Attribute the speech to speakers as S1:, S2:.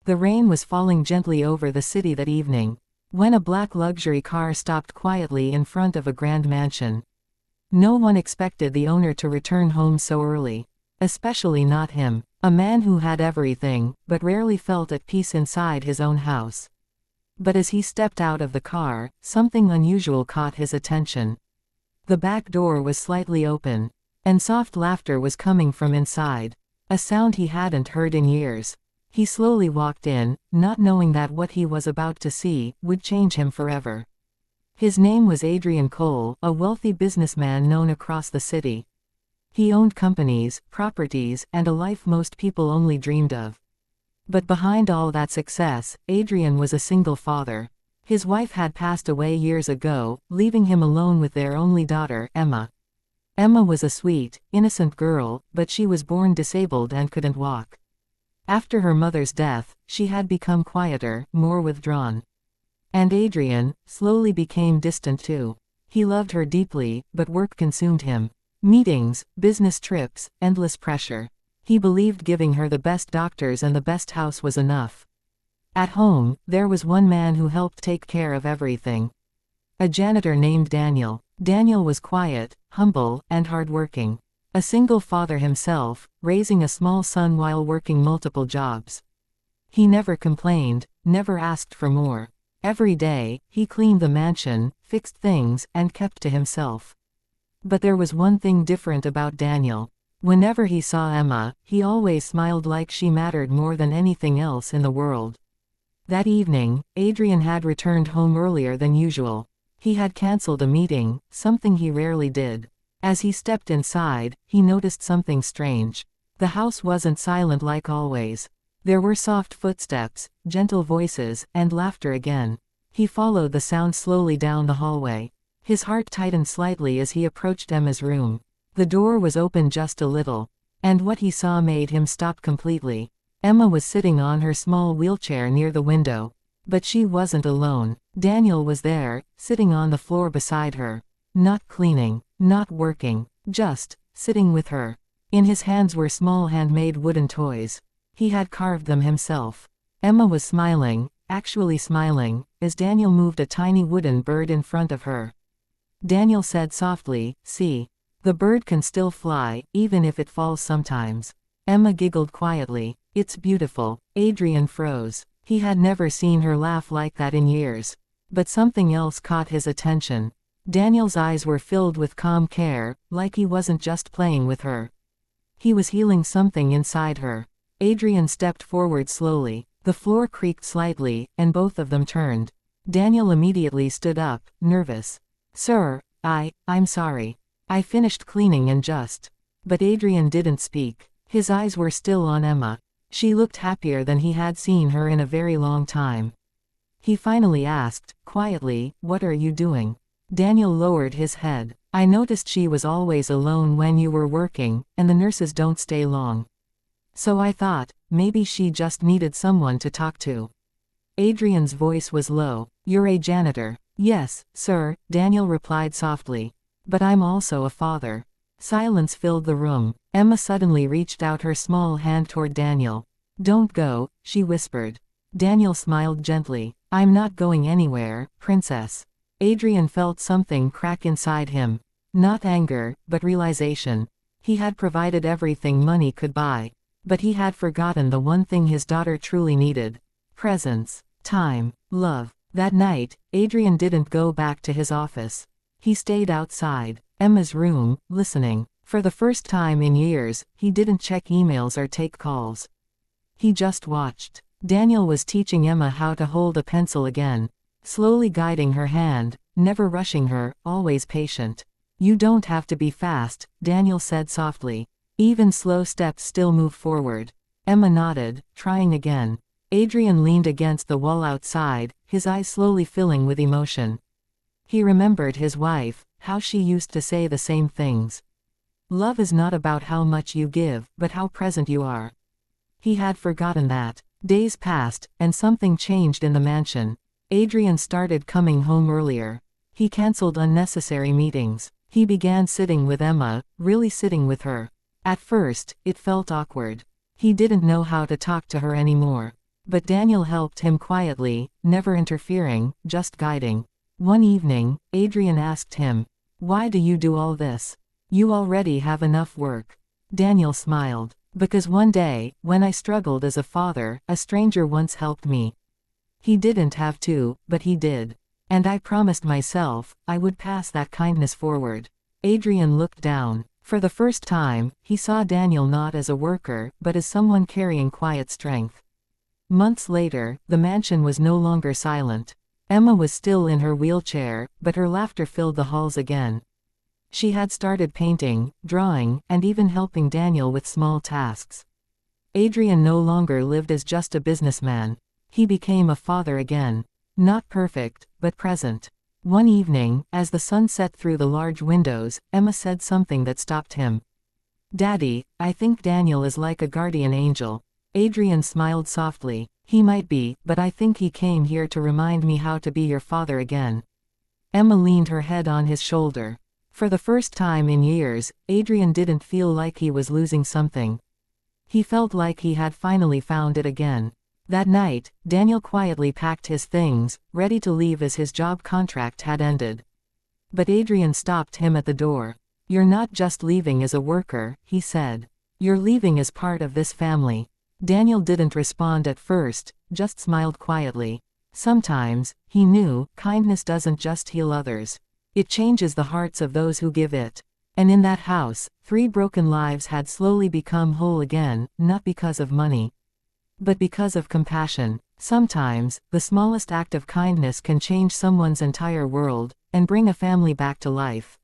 S1: The rain was falling gently over the city that evening, when a black luxury car stopped quietly in front of a grand mansion. No one expected the owner to return home so early. Especially not him, a man who had everything, but rarely felt at peace inside his own house. But as he stepped out of the car, something unusual caught his attention. The back door was slightly open, and soft laughter was coming from inside, a sound he hadn't heard in years. He slowly walked in, not knowing that what he was about to see would change him forever. His name was Adrian Cole, a wealthy businessman known across the city. He owned companies, properties, and a life most people only dreamed of. But behind all that success, Adrian was a single father. His wife had passed away years ago, leaving him alone with their only daughter, Emma. Emma was a sweet, innocent girl, but she was born disabled and couldn't walk. After her mother's death, she had become quieter, more withdrawn. And Adrian slowly became distant too. He loved her deeply, but work consumed him. Meetings, business trips, endless pressure. He believed giving her the best doctors and the best house was enough. At home, there was one man who helped take care of everything. A janitor named Daniel. Daniel was quiet, humble, and hardworking. A single father himself, raising a small son while working multiple jobs. He never complained, never asked for more. Every day, he cleaned the mansion, fixed things, and kept to himself. But there was one thing different about Daniel. Whenever he saw Emma, he always smiled like she mattered more than anything else in the world. That evening, Adrian had returned home earlier than usual. He had cancelled a meeting, something he rarely did. As he stepped inside, he noticed something strange. The house wasn't silent like always. There were soft footsteps, gentle voices, and laughter again. He followed the sound slowly down the hallway. His heart tightened slightly as he approached Emma's room. The door was open just a little, and what he saw made him stop completely. Emma was sitting on her small wheelchair near the window. But she wasn't alone. Daniel was there, sitting on the floor beside her. Not cleaning, not working, just sitting with her. In his hands were small handmade wooden toys. He had carved them himself. Emma was smiling, actually smiling, as Daniel moved a tiny wooden bird in front of her. Daniel said softly, "See. The bird can still fly, even if it falls sometimes." Emma giggled quietly. "It's beautiful." Adrian froze. He had never seen her laugh like that in years. But something else caught his attention. Daniel's eyes were filled with calm care, like he wasn't just playing with her. He was healing something inside her. Adrian stepped forward slowly. The floor creaked slightly, and both of them turned. Daniel immediately stood up, nervous. "Sir, I'm sorry. I finished cleaning and just..." But Adrian didn't speak. His eyes were still on Emma. She looked happier than he had seen her in a very long time. He finally asked, quietly, "What are you doing?" Daniel lowered his head. "I noticed she was always alone when you were working, and the nurses don't stay long. So I thought, maybe she just needed someone to talk to." Adrian's voice was low. "You're a janitor?" "Yes, sir," Daniel replied softly. "But I'm also a father." Silence filled the room. Emma suddenly reached out her small hand toward Daniel. "Don't go," she whispered. Daniel smiled gently. "I'm not going anywhere, princess." Adrian felt something crack inside him. Not anger, but realization. He had provided everything money could buy. But he had forgotten the one thing his daughter truly needed. Presence, time, love. That night, Adrian didn't go back to his office. He stayed outside Emma's room, listening. For the first time in years, he didn't check emails or take calls. He just watched. Daniel was teaching Emma how to hold a pencil again. Slowly guiding her hand, never rushing her, always patient. "You don't have to be fast," Daniel said softly. "Even slow steps still move forward." Emma nodded, trying again. Adrian leaned against the wall outside, his eyes slowly filling with emotion. He remembered his wife, how she used to say the same things. "Love is not about how much you give, but how present you are." He had forgotten that. Days passed, and something changed in the mansion. Adrian started coming home earlier. He cancelled unnecessary meetings. He began sitting with Emma, really sitting with her. At first, it felt awkward. He didn't know how to talk to her anymore. But Daniel helped him quietly, never interfering, just guiding. One evening, Adrian asked him, "Why do you do all this? You already have enough work." Daniel smiled. "Because one day, when I struggled as a father, a stranger once helped me. He didn't have to, but he did. And I promised myself, I would pass that kindness forward." Adrian looked down. For the first time, he saw Daniel not as a worker, but as someone carrying quiet strength. Months later, the mansion was no longer silent. Emma was still in her wheelchair, but her laughter filled the halls again. She had started painting, drawing, and even helping Daniel with small tasks. Adrian no longer lived as just a businessman. He became a father again. Not perfect, but present. One evening, as the sun set through the large windows, Emma said something that stopped him. "Daddy, I think Daniel is like a guardian angel." Adrian smiled softly. "He might be, but I think he came here to remind me how to be your father again." Emma leaned her head on his shoulder. For the first time in years, Adrian didn't feel like he was losing something. He felt like he had finally found it again. That night, Daniel quietly packed his things, ready to leave as his job contract had ended. But Adrian stopped him at the door. "You're not just leaving as a worker," he said. "You're leaving as part of this family." Daniel didn't respond at first, just smiled quietly. Sometimes, he knew, kindness doesn't just heal others. It changes the hearts of those who give it. And in that house, 3 broken lives had slowly become whole again, not because of money, but because of compassion. Sometimes, the smallest act of kindness can change someone's entire world, and bring a family back to life.